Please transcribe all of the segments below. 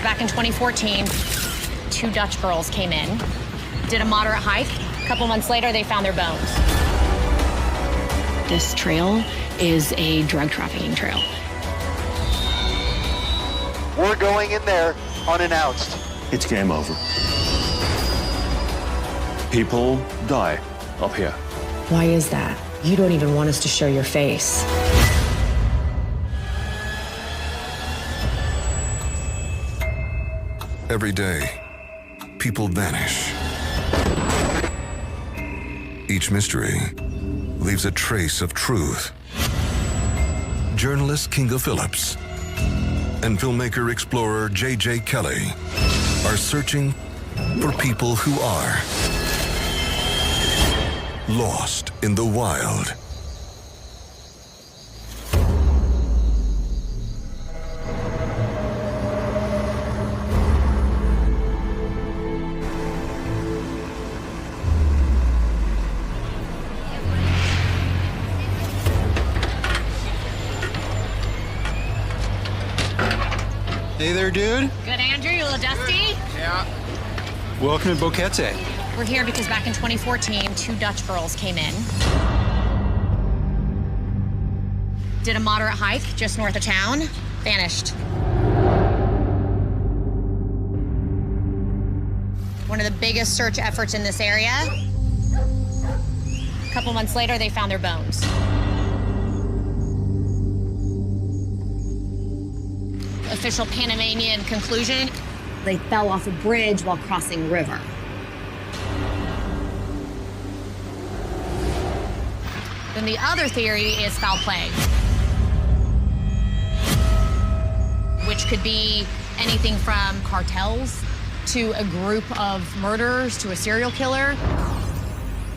Back in 2014, two Dutch girls came in, did a moderate hike. A couple months later, they found their bones. This trail is a drug trafficking trail. We're going in there unannounced. It's game over. People die up here. Why is that? You don't even want us to show your face. Every day, people vanish. Each mystery leaves a trace of truth. Journalist Kinga Phillips and filmmaker explorer J.J. Kelly are searching for people who are lost in the wild. Hey there, dude. Good, Andrew? You a little dusty? Yeah. Welcome to Boquete. We're here because back in 2014, two Dutch girls came in, did a moderate hike just north of town, vanished. One of the biggest search efforts in this area. A couple months later, they found their bones. Official Panamanian conclusion, they fell off a bridge while crossing a river. Then the other theory is foul play, which could be anything from cartels to a group of murderers to a serial killer.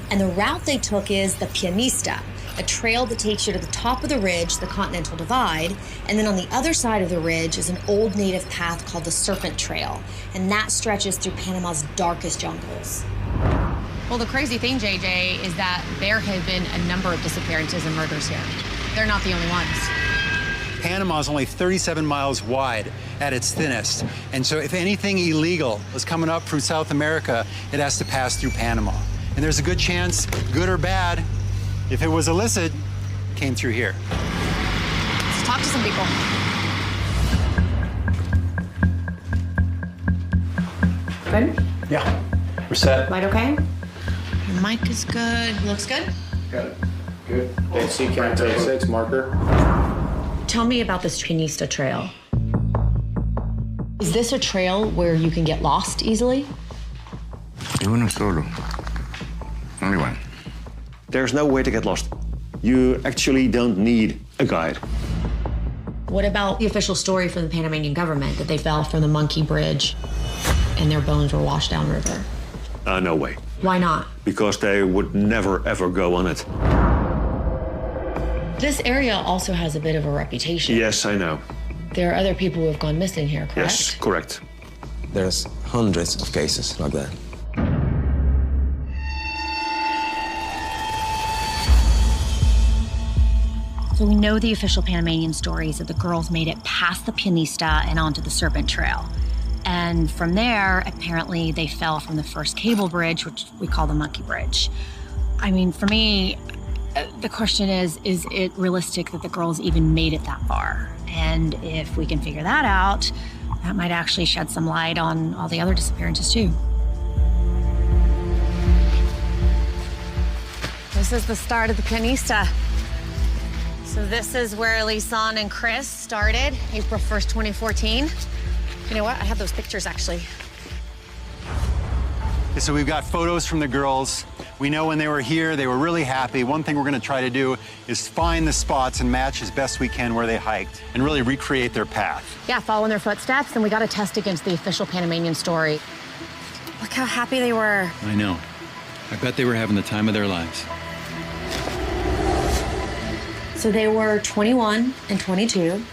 And the route they took is the Pianista, a trail that takes you to the top of the ridge, the Continental Divide, and then on the other side of the ridge is an old native path called the Serpent Trail, and that stretches through Panama's darkest jungles. Well, the crazy thing, JJ, is that there have been a number of disappearances and murders here. They're not the only ones. Panama is only 37 miles wide at its thinnest. And so if anything illegal is coming up from South America, it has to pass through Panama. And there's a good chance, good or bad, if it was illicit, came through here. Let's talk to some people. Good? Yeah, we're set. Light okay? Your mic is good. Looks good? Got it. Good. AC count 6 marker. Tell me about this Pianista trail. Is this a trail where you can get lost easily? Uno solo. Only one. There's no way to get lost. You actually don't need a guide. What about the official story from the Panamanian government that they fell from the Monkey Bridge and their bones were washed downriver? No way. Why not? Because they would never, ever go on it. This area also has a bit of a reputation. Yes, I know. There are other people who have gone missing here, correct? Yes, correct. There's hundreds of cases like that. So we know the official Panamanian story is that the girls made it past the Pianista and onto the Serpent Trail. And from there, apparently they fell from the first cable bridge, which we call the Monkey Bridge. I mean, for me, the question is it realistic that the girls even made it that far? And if we can figure that out, that might actually shed some light on all the other disappearances too. This is the start of the Pianista. So this is where Lisanne and Kris started, April 1st, 2014. You know what? I have those pictures, actually. Okay, so we've got photos from the girls. We know when they were here, they were really happy. One thing we're gonna try to do is find the spots and match as best we can where they hiked and really recreate their path. Yeah, following their footsteps, and we got to test against the official Panamanian story. Look how happy they were. I know. I bet they were having the time of their lives. So they were 21 and 22.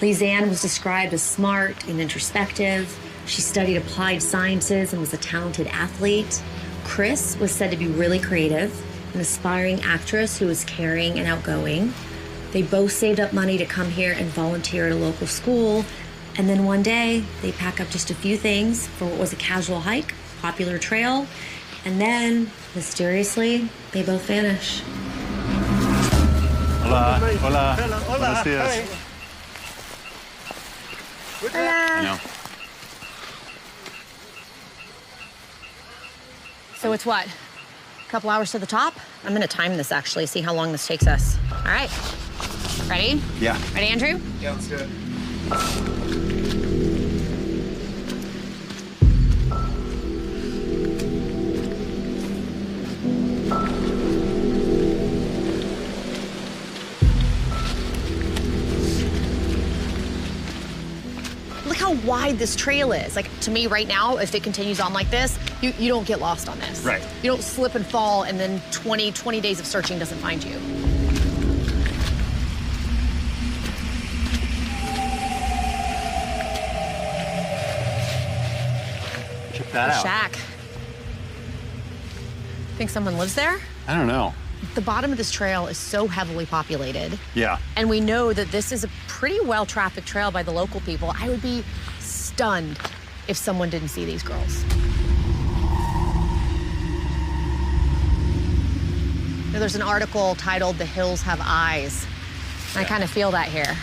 Lisanne was described as smart and introspective. She studied applied sciences and was a talented athlete. Kris was said to be really creative, an aspiring actress who was caring and outgoing. They both saved up money to come here and volunteer at a local school. And then one day, they pack up just a few things for what was a casual hike, popular trail, and then, mysteriously, they both vanish. Hola, hola, buenos dias. No. So it's what? A couple hours to the top? I'm gonna time this actually, see how long this takes us. All right. Ready? Yeah. Ready, Andrew? Yeah, let's do it. Look how wide this trail is. Like, to me right now, if it continues on like this, you don't get lost on this. Right. You don't slip and fall and then 20 days of searching doesn't find you. Check that The out. shack. Think someone lives there? I don't know. The bottom of this trail is so heavily populated. Yeah. And we know that this is a pretty well-trafficked trail by the local people. I would be stunned if someone didn't see these girls. There's an article titled "The Hills Have Eyes." I kind of feel that here.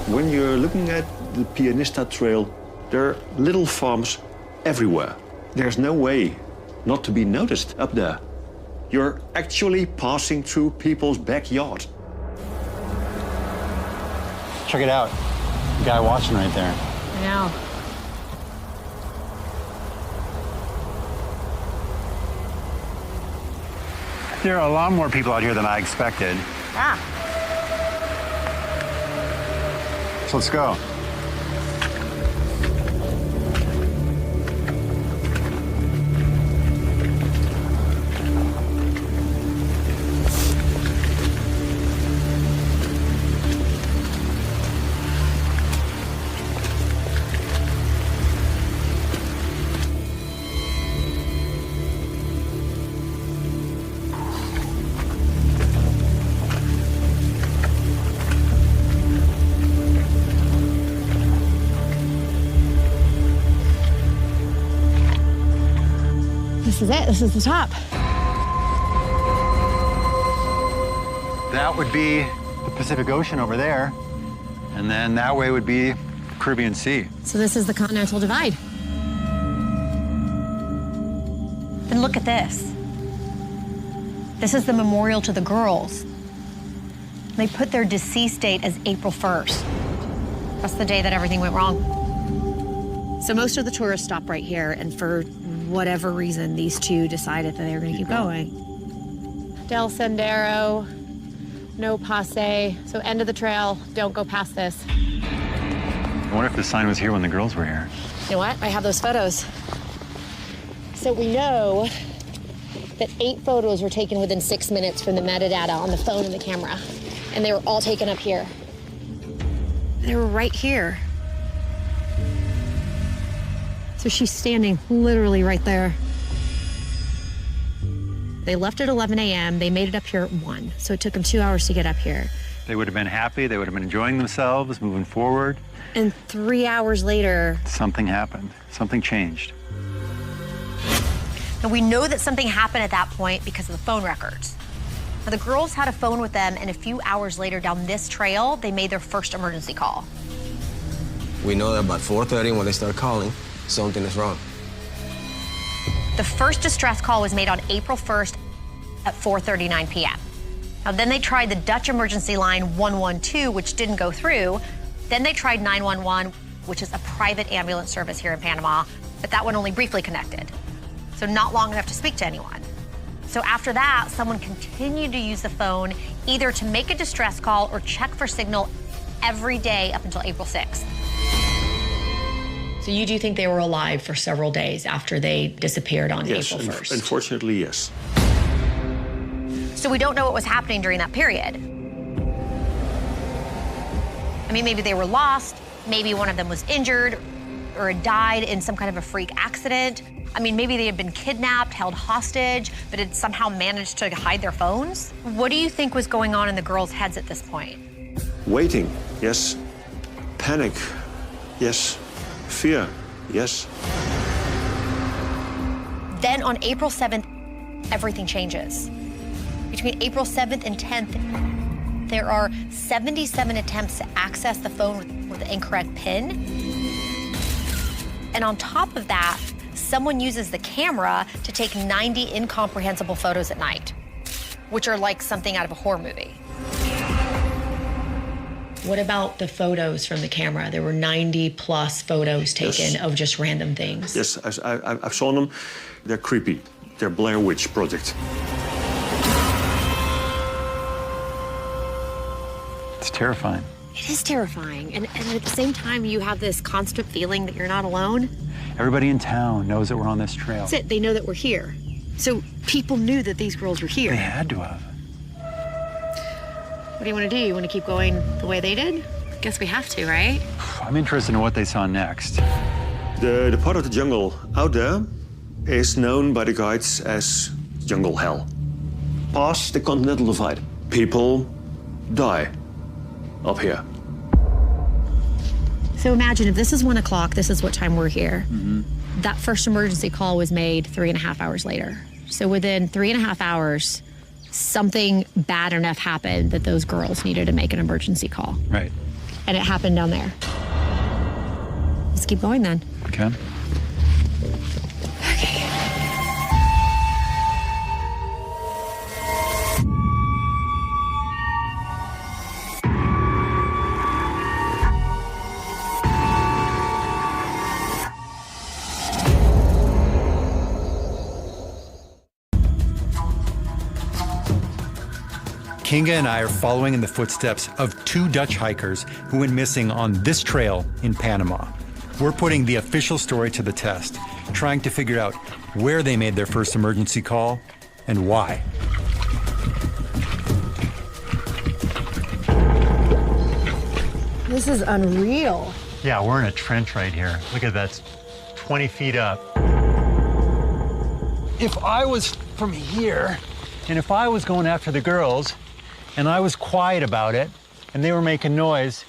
When you're looking at the Pianista trail, there are little farms everywhere. There's no way not to be noticed up there. You're actually passing through people's backyard. Check it out. The guy watching right there. I know. There are a lot more people out here than I expected. Yeah. So let's go. This is it. This is the top. That would be the Pacific Ocean over there. And then that way would be the Caribbean Sea. So this is the Continental Divide. And look at this. This is the memorial to the girls. They put their deceased date as April 1st. That's the day that everything went wrong. So most of the tourists stop right here, and for whatever reason, these two decided that they were going to keep going. Del Sendero, no passe. So end of the trail, don't go past this. I wonder if the sign was here when the girls were here. You know what? I have those photos. So we know that 8 photos were taken within 6 minutes from the metadata on the phone and the camera. And they were all taken up here. They were right here. So she's standing literally right there. They left at 11 a.m. They made it up here at 1. So it took them 2 hours to get up here. They would have been happy. They would have been enjoying themselves, moving forward. And 3 hours later, Something happened. Something changed. And we know that something happened at that point because of the phone records. Now, the girls had a phone with them, and a few hours later down this trail, they made their first emergency call. We know that about 4:30 when they start calling, something is wrong. The first distress call was made on April 1st at 4:39 p.m. Now, then they tried the Dutch emergency line 112, which didn't go through. Then they tried 911, which is a private ambulance service here in Panama, but that one only briefly connected. So not long enough to speak to anyone. So after that, someone continued to use the phone either to make a distress call or check for signal every day up until April 6th. So you do think they were alive for several days after they disappeared on Yes, April 1st? unfortunately, yes. So we don't know what was happening during that period. I mean, maybe they were lost, maybe one of them was injured or had died in some kind of a freak accident. I mean, maybe they had been kidnapped, held hostage, but had somehow managed to hide their phones. What do you think was going on in the girls' heads at this point? Waiting, yes. Panic, yes. Fear, yes. Then on April 7th, everything changes. Between April 7th and 10th, there are 77 attempts to access the phone with the incorrect PIN. And on top of that, someone uses the camera to take 90 incomprehensible photos at night, which are like something out of a horror movie. What about the photos from the camera? There were 90+ photos taken of just random things. Yes, I've shown them. They're creepy. They're Blair Witch Project. It's terrifying. It is terrifying. And at the same time, you have this constant feeling that you're not alone. Everybody in town knows that we're on this trail. That's it. They know that we're here. So people knew that these girls were here. They had to have. What do you want to do? You want to keep going the way they did? Guess we have to, right? I'm interested in what they saw next. The part of the jungle out there is known by the guides as jungle hell. Past the continental divide, people die up here. So imagine if this is 1 o'clock, this is what time we're here. That first emergency call was made 3.5 hours later. So within 3.5 hours, something bad enough happened that those girls needed to make an emergency call. Right. And it happened down there. Let's keep going then. Okay. Kinga and I are following in the footsteps of 2 Dutch hikers who went missing on this trail in Panama. We're putting the official story to the test, trying to figure out where they made their first emergency call and why. This is unreal. Yeah, we're in a trench right here. Look at that, it's 20 feet up. If I was from here, and if I was going after the girls, and I was quiet about it, and they were making noise,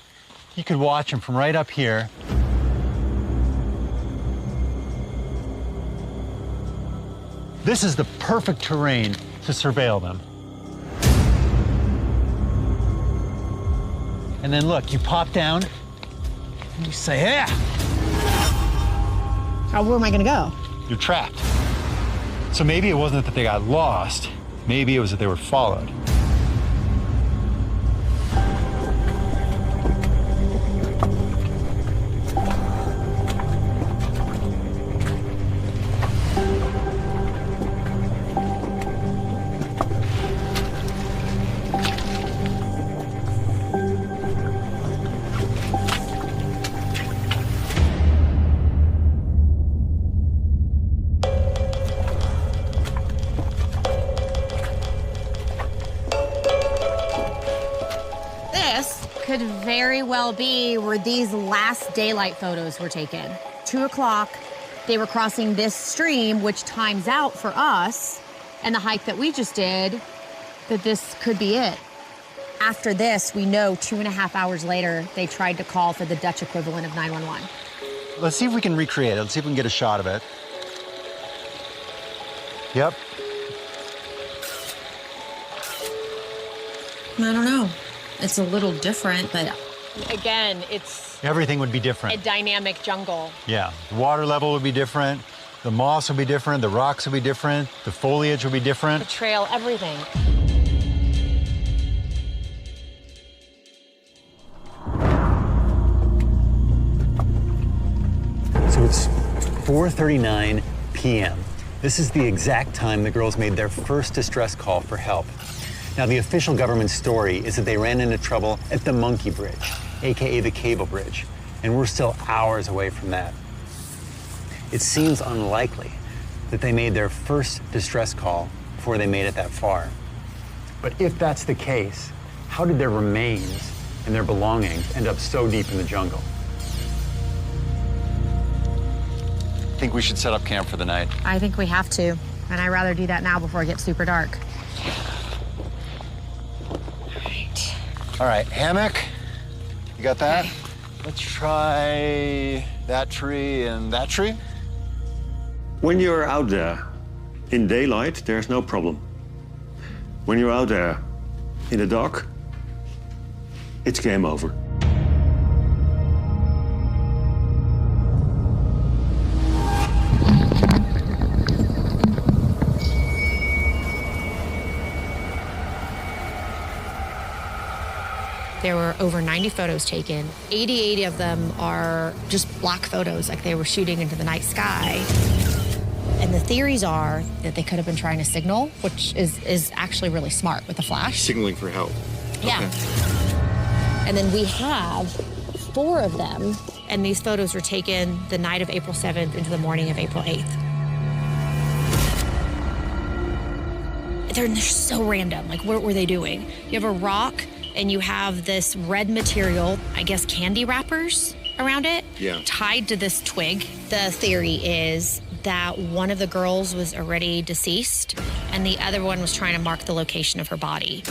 you could watch them from right up here. This is the perfect terrain to surveil them. And then look, you pop down, and you say, yeah, Where am I gonna go? you're trapped. So maybe it wasn't that they got lost, maybe it was that they were followed. Could very well be where these last daylight photos were taken. 2 o'clock, they were crossing this stream, which times out for us, and the hike that we just did, that this could be it. After this, we know 2.5 hours later, they tried to call for the Dutch equivalent of 911. Let's see if we can recreate it. Let's see if we can get a shot of it. Yep. I don't know. It's a little different, but Again, it's Everything would be different. a dynamic jungle. Yeah, the water level would be different, the moss would be different, the rocks would be different, the foliage would be The different. trail, everything. So it's 4:39 p.m. This is the exact time the girls made their first distress call for help. Now, the official government story is that they ran into trouble at the Monkey Bridge, AKA the Cable Bridge, and we're still hours away from that. it seems unlikely that they made their first distress call before they made it that far. But if that's the case, how did their remains and their belongings end up so deep in the jungle? I think we should set up camp for the night. I think we have to, and I'd rather do that now before it gets super dark. All right, hammock. You got that? Okay. Let's try that tree and that tree. When you're out there in daylight, there's no problem. When you're out there in the dark, it's game over. There were over 90 photos taken. 88 of them are just black photos, like they were shooting into the night sky. And the theories are that they could have been trying to signal, which is actually really smart with the flash. Signaling for help. Yeah. Okay. And then we have 4 of them, and these photos were taken the night of April 7th into the morning of April 8th. They're so random. Like, what were they doing? You have a rock, and you have this red material, I guess candy wrappers around it, tied to this twig. The theory is that one of the girls was already deceased, and the other one was trying to mark the location of her body.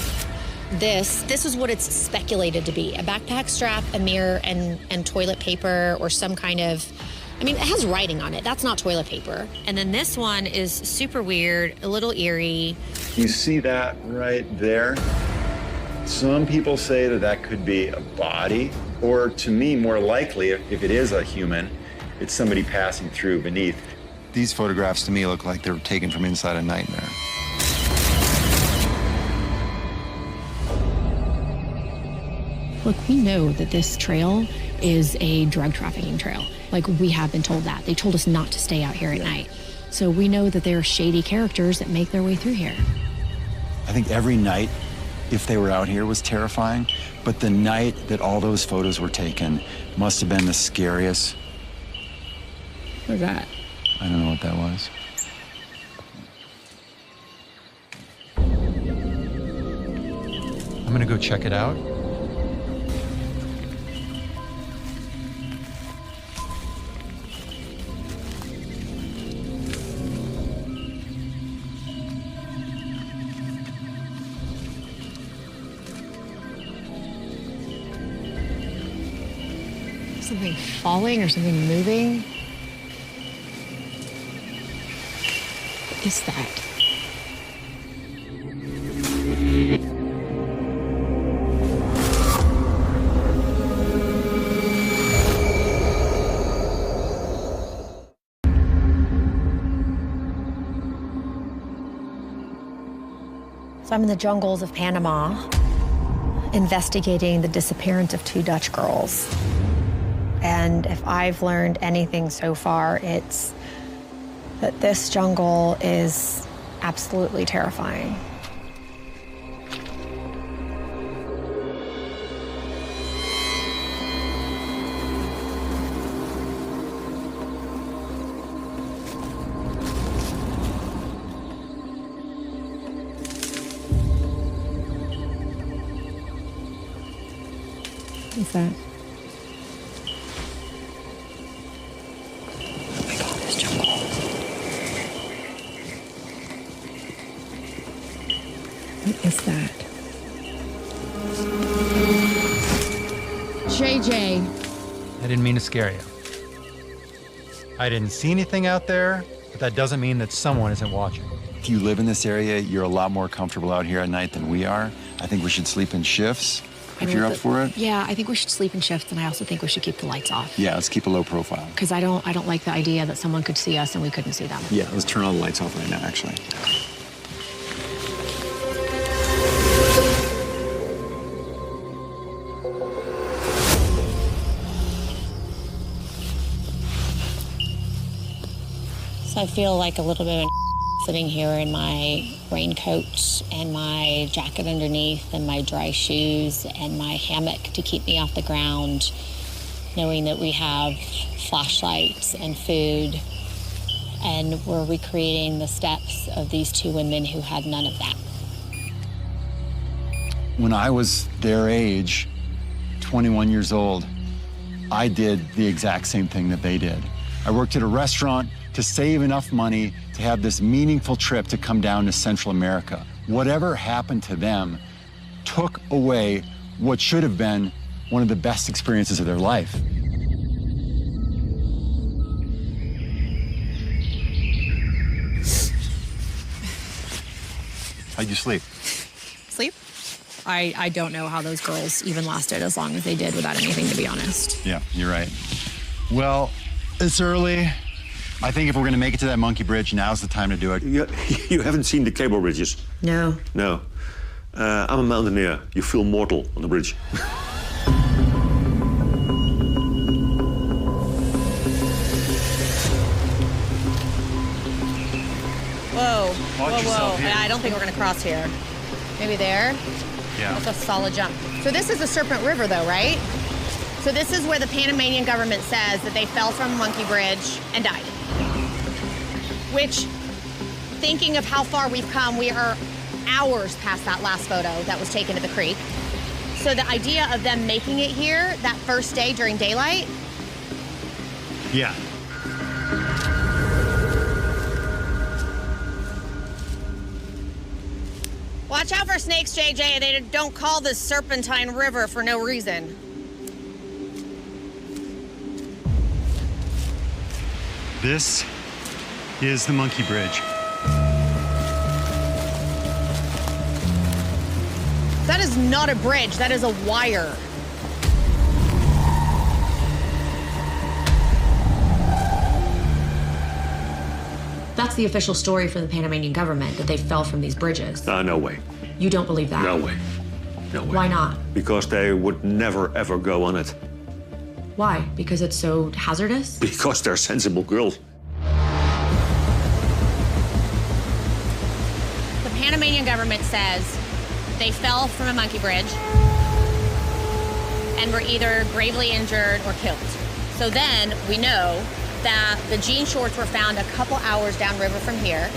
This is what it's speculated to be: a backpack strap, a mirror, and toilet paper, or some kind of, I mean, it has writing on it. That's not toilet paper. And then this one is super weird, a little eerie. You see that right there? Some people say that that could be a body, or to me, more likely, if it is a human, it's somebody passing through beneath. These photographs to me look like they were taken from inside a nightmare. Look, we know that this trail is a drug trafficking trail. Like, we have been told that. They told us not to stay out here at night. So we know that there are shady characters that make their way through here. I think every night, if they were out here, was terrifying, but the night that all those photos were taken must have been the scariest. What was that? I don't know what that was. I'm gonna go check it out. Something falling or something moving? What is that? So I'm in the jungles of Panama, investigating the disappearance of 2 Dutch girls. And if I've learned anything so far, it's that this jungle is absolutely terrifying. What's that? What is that? JJ. I didn't mean to scare you. I didn't see anything out there, but that doesn't mean that someone isn't watching. If you live in this area, you're a lot more comfortable out here at night than we are. I think we should sleep in shifts, if you're up for it. Yeah, I think we should sleep in shifts, and I also think we should keep the lights off. Yeah, let's keep a low profile. Because I don't like the idea that someone could see us and we couldn't see them. Yeah, let's turn all the lights off right now, actually. So I feel like a little bit of sitting here in my raincoat and my jacket underneath and my dry shoes and my hammock to keep me off the ground, knowing that we have flashlights and food and we're recreating the steps of these two women who had none of that. When I was their age, 21 years old, I did the exact same thing that they did. I worked at a restaurant to save enough money to have this meaningful trip to come down to Central America. Whatever happened to them took away what should have been one of the best experiences of their life. How'd you sleep? Sleep? I don't know how those girls even lasted as long as they did without anything, to be honest. Yeah, you're right. Well, it's early. I think if we're gonna make it to that monkey bridge, now's the time to do it. You haven't seen the cable bridges? No. No. I'm a mountaineer. You feel mortal on the bridge. Whoa, Watch yourself here. Yeah, I don't think we're gonna cross here. Maybe there? Yeah. That's a solid jump. So this is the Serpent River though, right? So this is where the Panamanian government says that they fell from Monkey Bridge and died. Which, thinking of how far we've come, we are hours past that last photo that was taken at the creek. So the idea of them making it here that first day during daylight, Yeah. watch out for snakes, JJ. They don't call this Serpentine River for no reason. This is the monkey bridge. That is not a bridge, that is a wire. That's the official story from the Panamanian government, that they fell from these bridges. No way. You don't believe that? No way. No way. Why not? Because they would never, ever go on it. Why? Because it's so hazardous? Because they're sensible girls. The Panamanian government says they fell from a monkey bridge and were either gravely injured or killed. So then we know that the jean shorts were found a couple hours downriver from here.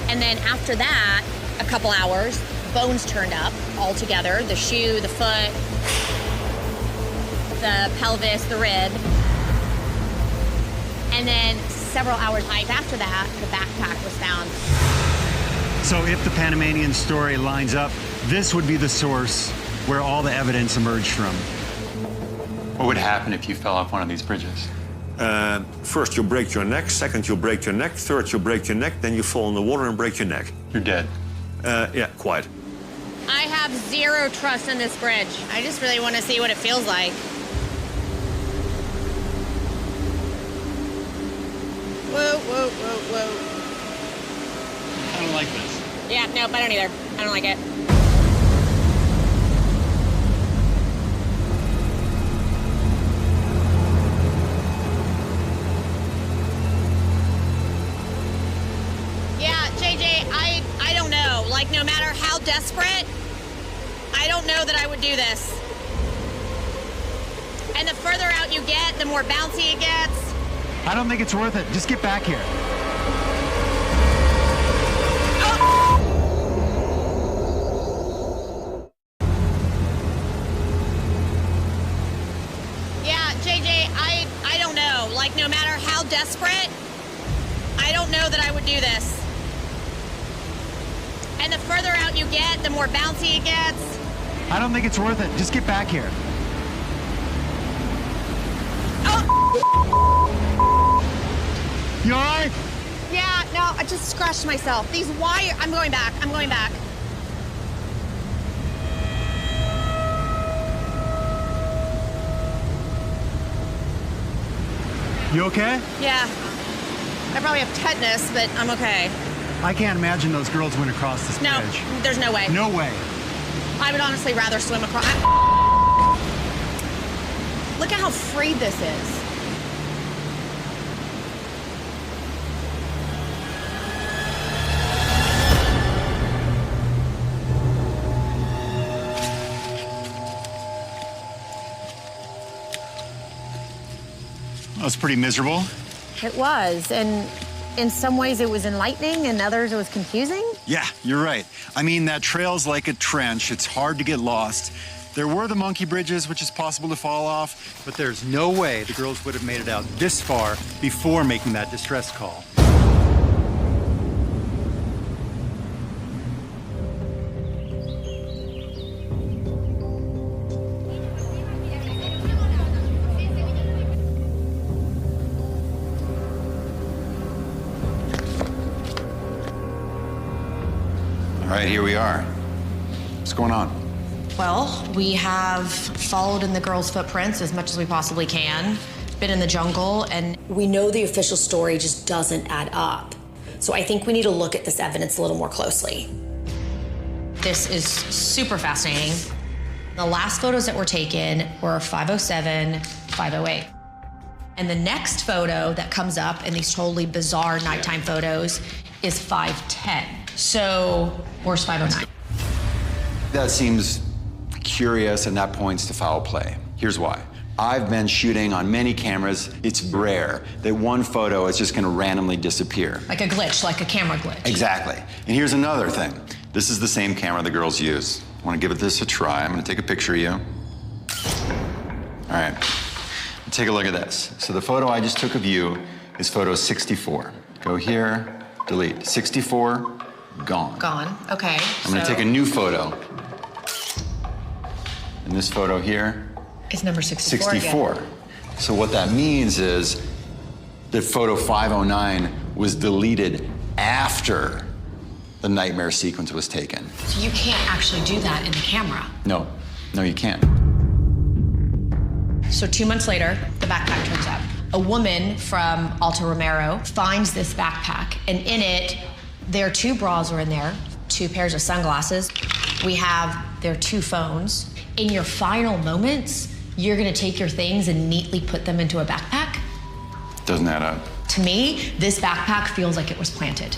And then after that, a couple hours, bones turned up all together, the shoe, the foot, the pelvis, the rib. And then several hours after that, the backpack was found. So if the Panamanian story lines up, this would be the source where all the evidence emerged from. What would happen if you fell off one of these bridges? First, you'll break your neck. Second, you'll break your neck. Third, you'll break your neck. Then you fall in the water and break your neck. You're dead. Yeah, quite. I have zero trust in this bridge. I just really want to see what it feels like. Whoa, whoa, whoa, whoa. I don't like this. Yeah, nope, I don't either. I don't like it. Yeah, JJ, I don't know. Like, no matter how desperate, I don't know that I would do this. And the further out you get, the more bouncy it gets. I don't think it's worth it. Just get back here. Yeah, JJ, I don't know. Like, no matter how desperate, I don't know that I would do this. And the further out you get, the more bouncy it gets. I don't think it's worth it. Just get back here. You all right? Yeah, no, I just scratched myself. These wires, I'm going back, I'm going back. You okay? Yeah, I probably have tetanus, but I'm okay. I can't imagine those girls went across this No, bridge. there's no way. No way. I would honestly rather swim across. Look at how free this is. was pretty miserable. It was, and in some ways it was enlightening, and others it was confusing. Yeah, you're right. I mean, that trail's like a trench. It's hard to get lost. There were the monkey bridges, which is possible to fall off, but there's no way the girls would have made it out this far before making that distress call. All right, here we are. What's going on? Well, we have followed in the girls' footprints as much as we possibly can, been in the jungle, and We know the official story just doesn't add up. So I think we need to look at this evidence a little more closely. this is super fascinating. The last photos that were taken were 507, 508. And the next photo that comes up in these totally bizarre nighttime photos is 510. So where's 509? That seems curious, and that points to foul play. Here's why. I've been shooting on many cameras. It's rare that one photo is just gonna randomly disappear. Like a glitch, like a camera glitch. Exactly. And here's another thing. This is the same camera the girls use. I wanna give this a try. I'm gonna take a picture of you. All right, take a look at this. So the photo I just took of you is photo 64. Go here, delete. 64, gone. Gone, okay. I'm gonna take a new photo. And this photo here, It's number 64 64. again. So what that means is that photo 509 was deleted after the nightmare sequence was taken. So you can't actually do that in the camera. No, you can't. So 2 months later, the backpack turns up. A woman from Alto Romero finds this backpack, and in it, their 2 bras are in there, 2 pairs of sunglasses. We have their 2 phones. In your final moments, you're gonna take your things and neatly put them into a backpack? Doesn't add up. To me, this backpack feels like it was planted.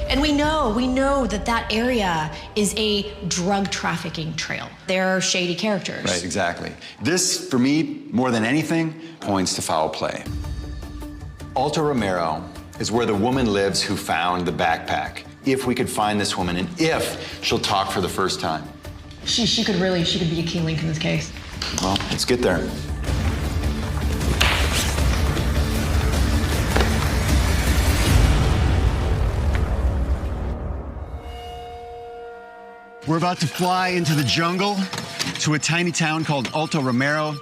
And we know that that area is a drug trafficking trail. They're shady characters. Right, exactly. This, for me, more than anything, points to foul play. Alto Romero is where the woman lives who found the backpack. If we could find this woman, and if she'll talk for the first time. She could be a key link in this case. Well, let's get there. We're about to fly into the jungle to a tiny town called Alto Romero.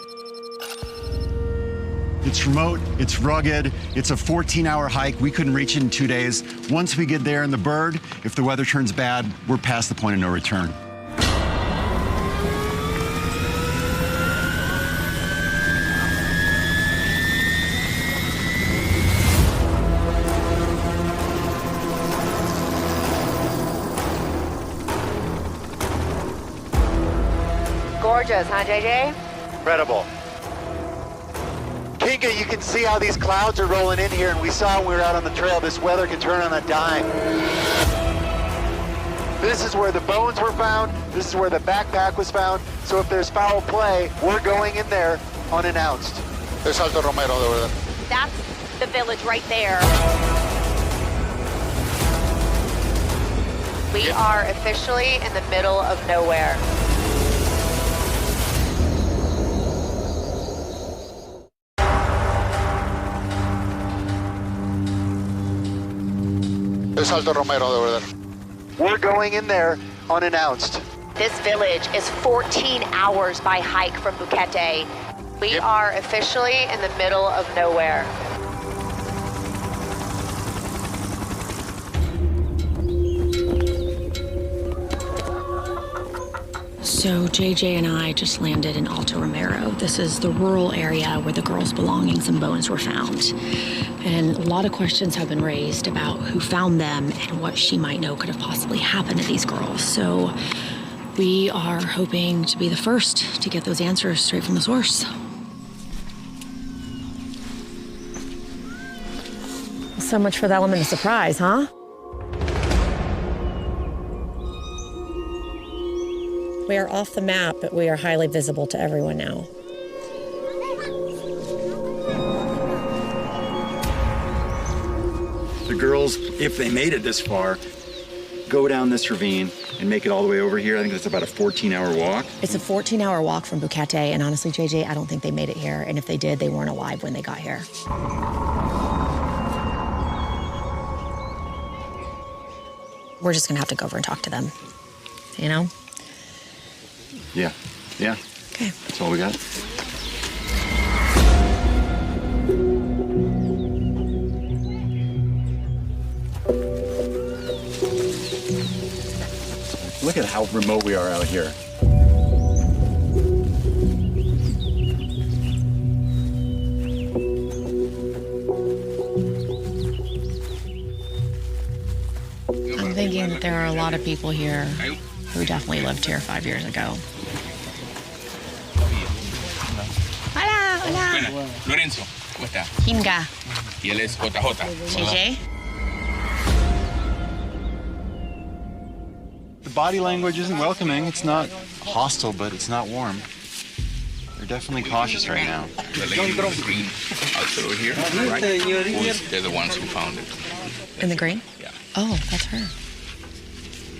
It's remote, it's rugged, it's a 14-hour hike. We couldn't reach it in 2 days. Once we get there in the bird, if the weather turns bad, we're past the point of no return. Gorgeous, huh, JJ? Incredible. Kinga, you can see how these clouds are rolling in here, and we saw when we were out on the trail, this weather can turn on a dime. This is where the bones were found. This is where the backpack was found. So if there's foul play, we're going in there unannounced. Es Alto Romero, de verdad. That's the village right there. We are officially in the middle of nowhere. Es Alto Romero, de verdad. We're going in there unannounced. This village is 14 hours by hike from Bukete. We are officially in the middle of nowhere. So JJ and I just landed in Alto Romero. This is the rural area where the girls' belongings and bones were found. And a lot of questions have been raised about who found them and what she might know could have possibly happened to these girls. So we are hoping to be the first to get those answers straight from the source. So much for the element of surprise, huh? We are off the map, but we are highly visible to everyone now. girls, if they made it this far, go down this ravine and make it all the way over here. I think it's about a 14-hour walk. It's a 14-hour walk from Bukete, and honestly, JJ, I don't think they made it here. And if they did, they weren't alive when they got here. We're just gonna have to go over and talk to them, you know? Yeah. Okay. That's all we got. Look at how remote we are out here. I'm thinking that there are a lot of people here who definitely lived here 5 years ago. Hola. Lorenzo, ¿cómo está? Hinga. Y él es JJ. JJ? The body language isn't welcoming. It's not hostile, but it's not warm. They're definitely cautious right now. The lady in the green outside over here, right? They're the ones who found it. In the green? Yeah. Oh, that's her.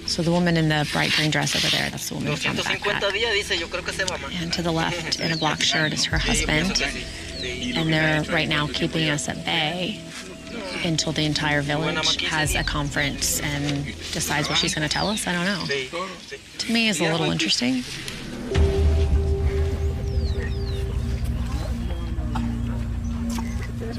So the woman in the bright green dress over there, that's the woman who found the backpack. And to the left, in a black shirt, is her husband. And they're right now keeping us at bay until the entire village has a conference and decides what she's going to tell us. I don't know. To me, it's a little interesting.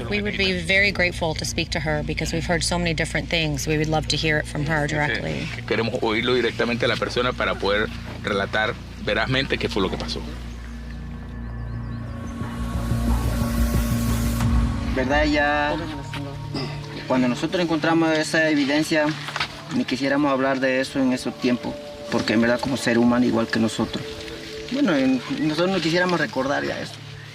We would be very grateful to speak to her because we've heard so many different things. We would love to hear it from her directly. Queremos oírlo directamente a la persona para poder relatar verazmente qué fue lo que pasó. ¿Verdad? Ya cuando nosotros encontramos esa evidencia, ni quisiéramos hablar de eso en esos tiempos, porque en verdad como ser humano igual que nosotros. Bueno, nosotros no quisiéramos recordar ya eso.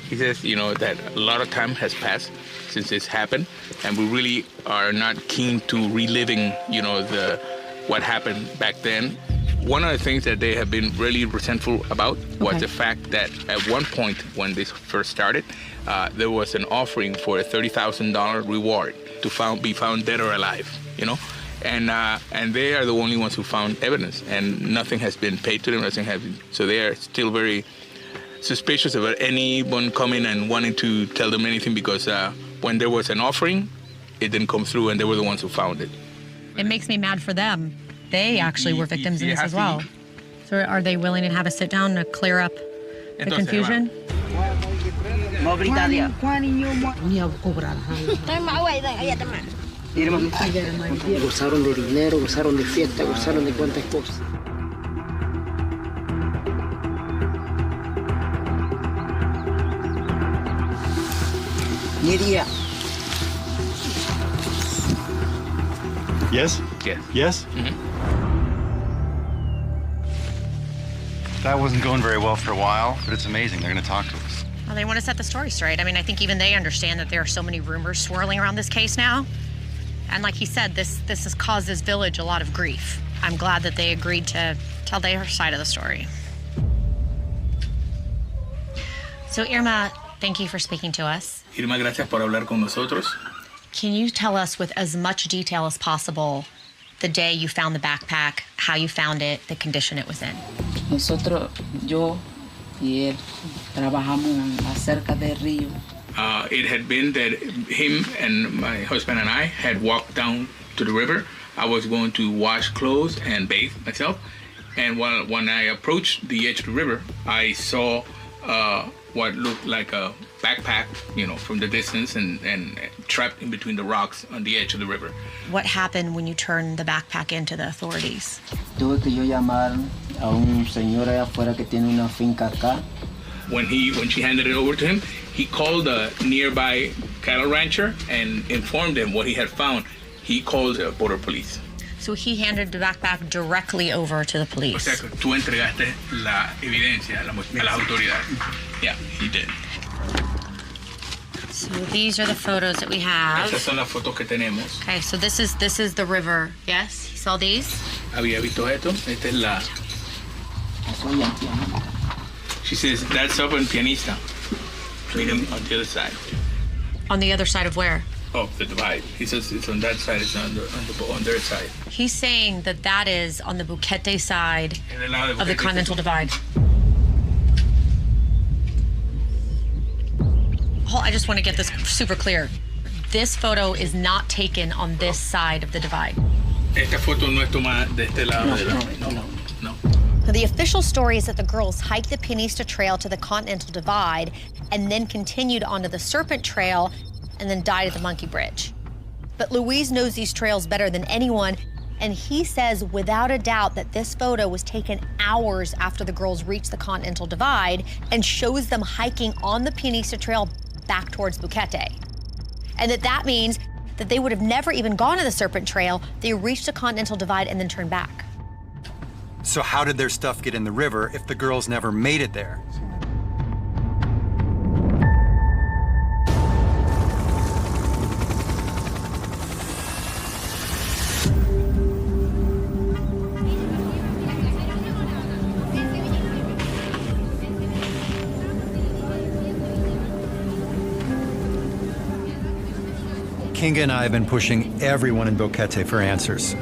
He says, you know, that a lot of time has passed since this happened, and we really are not keen to reliving, you know, what happened back then. One of the things that they have been really resentful about was the fact that at one point when this first started, there was an offering for a $30,000 reward to be found dead or alive, you know? And they are the only ones who found evidence, and nothing has been paid to them, so they are still very suspicious about anyone coming and wanting to tell them anything because when there was an offering, it didn't come through and they were the ones who found it. It makes me mad for them. They actually were victims in this as well. So are they willing to have a sit down to clear up the confusion? Gozaron de dinero, gozaron de fiesta, gozaron de cuantas cosas. Nidia. Yes? Yes. Yes? Mm-hmm. That wasn't going very well for a while, but it's amazing. They're going to talk to us. Well, they want to set the story straight. I mean, I think even they understand that there are so many rumors swirling around this case now. And like he said, this has caused this village a lot of grief. I'm glad that they agreed to tell their side of the story. So Irma, thank you for speaking to us. Irma, gracias por hablar con nosotros. Can you tell us with as much detail as possible the day you found the backpack, how you found it, the condition it was in? Nosotros, yo y él, trabajamos acerca del río. It had been that him and my husband and I had walked down to the river. I was going to wash clothes and bathe myself. And when I approached the edge of the river, I saw what looked like a backpack, you know, from the distance and trapped in between the rocks on the edge of the river. What happened when you turned the backpack into the authorities? Tuve que yo llamar a un señor allá afuera que tiene una finca acá. When she handed it over to him, he called a nearby cattle rancher and informed him what he had found. He called the border police. So he handed the backpack directly over to the police. O sea, que tú entregaste la evidencia a las autoridades. Yeah, he did. So these are the photos that we have. Esas son las fotos que tenemos. Okay, so this is the river. Yes, you saw these? Había visto esto. Esta es la. She says that's up in Pianista. Meaning on the other side. On the other side of where? of the divide. He says it's on that side, it's on their side. He's saying that that is on the Buquete side of the continental divide. I just want to get this super clear. This photo is not taken on this side of the divide. Esta foto no es tomada de este lado. No. The official story is that the girls hiked the Pianista Trail to the Continental Divide and then continued onto the Serpent Trail and then died at the Monkey Bridge. But Luis knows these trails better than anyone, and he says without a doubt that this photo was taken hours after the girls reached the Continental Divide and shows them hiking on the Pianista Trail back towards Buquete. And that means that they would have never even gone to the Serpent Trail. They reached the Continental Divide and then turned back. So how did their stuff get in the river if the girls never made it there? Kinga and I have been pushing everyone in Buquete for answers.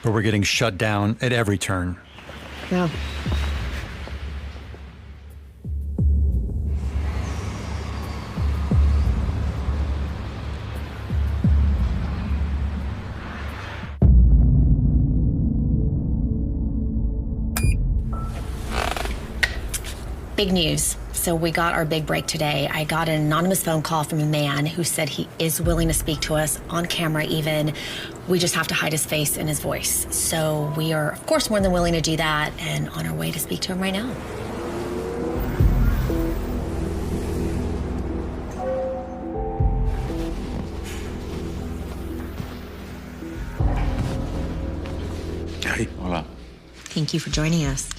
But we're getting shut down at every turn. Yeah. Big news. So we got our big break today. I got an anonymous phone call from a man who said he is willing to speak to us on camera even. We just have to hide his face and his voice. So we are, of course, more than willing to do that and on our way to speak to him right now. Hey, hola. Thank you for joining us.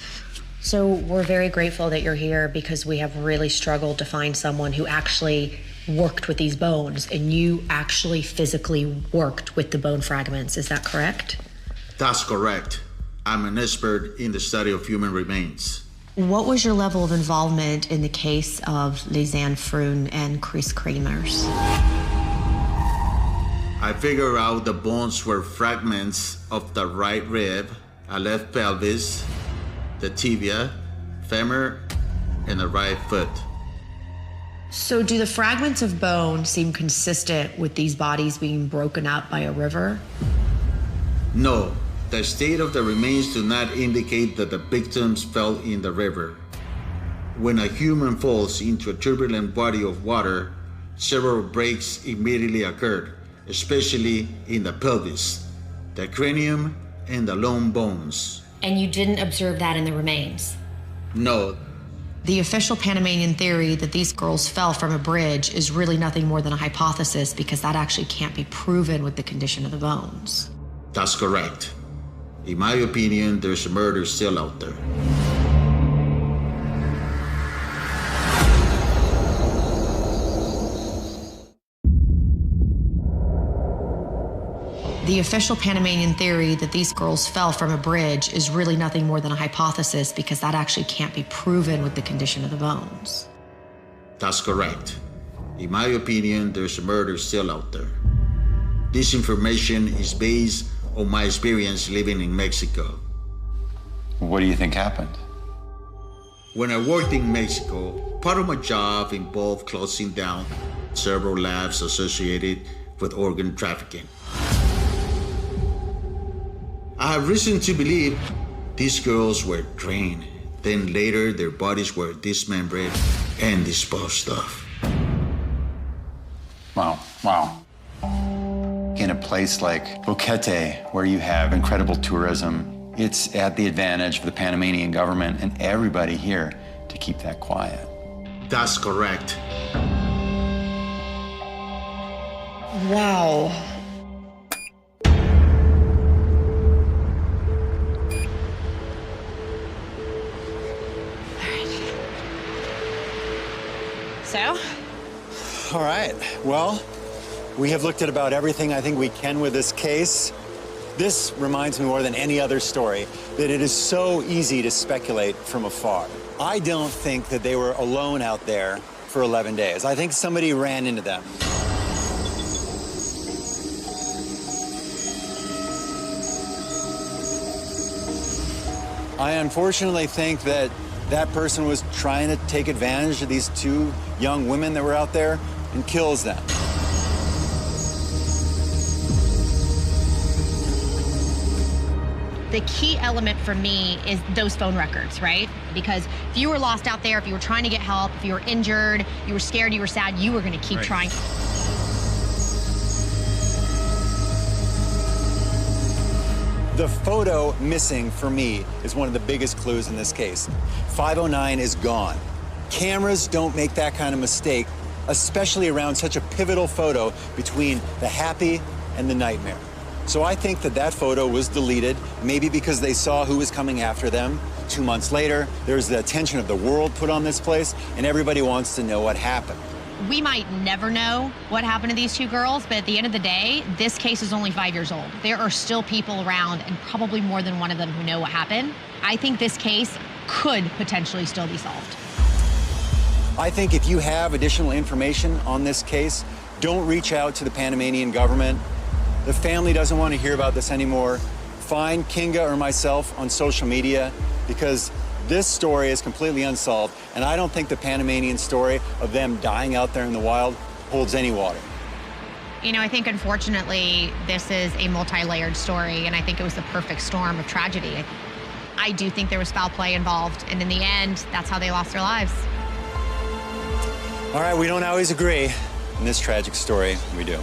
So we're very grateful that you're here because we have really struggled to find someone who actually worked with these bones, and you actually physically worked with the bone fragments. Is that correct? That's correct. I'm an expert in the study of human remains. What was your level of involvement in the case of Lisanne Froon and Kris Kremers? I figured out the bones were fragments of the right rib, a left pelvis, the tibia, femur, and the right foot. So do the fragments of bone seem consistent with these bodies being broken up by a river? No, the state of the remains do not indicate that the victims fell in the river. When a human falls into a turbulent body of water, several breaks immediately occurred, especially in the pelvis, the cranium, and the long bones. And you didn't observe that in the remains? No. The official Panamanian theory that these girls fell from a bridge is really nothing more than a hypothesis because that actually can't be proven with the condition of the bones. That's correct. In my opinion, there's a murder still out there. The official Panamanian theory that these girls fell from a bridge is really nothing more than a hypothesis because that actually can't be proven with the condition of the bones. That's correct. In my opinion, there's a murder still out there. This information is based on my experience living in Mexico. What do you think happened? When I worked in Mexico, part of my job involved closing down several labs associated with organ trafficking. I have reason to believe these girls were trained. Then later, their bodies were dismembered and disposed of. Wow. In a place like Buquete, where you have incredible tourism, it's at the advantage of the Panamanian government and everybody here to keep that quiet. That's correct. Wow. So? All right, well, we have looked at about everything I think we can with this case. This reminds me more than any other story that it is so easy to speculate from afar. I don't think that they were alone out there for 11 days. I think somebody ran into them. I unfortunately think that that person was trying to take advantage of these two young women that were out there and kills them. The key element for me is those phone records, right? Because if you were lost out there, if you were trying to get help, if you were injured, you were scared, you were sad, you were going to keep trying. The photo missing for me is one of the biggest clues in this case. 509 is gone. Cameras don't make that kind of mistake, especially around such a pivotal photo between the happy and the nightmare. So I think that that photo was deleted, maybe because they saw who was coming after them. 2 months later, there's the attention of the world put on this place, and everybody wants to know what happened. We might never know what happened to these two girls, but at the end of the day, this case is only 5 years old. There are still people around, and probably more than one of them, who know what happened. I think this case could potentially still be solved. I think if you have additional information on this case, don't reach out to the Panamanian government. The family doesn't want to hear about this anymore. Find Kinga or myself on social media, because this story is completely unsolved, and I don't think the Panamanian story of them dying out there in the wild holds any water. You know, I think unfortunately this is a multi-layered story, and I think it was the perfect storm of tragedy. I do think there was foul play involved, and in the end, that's how they lost their lives. All right, we don't always agree. In this tragic story, we do.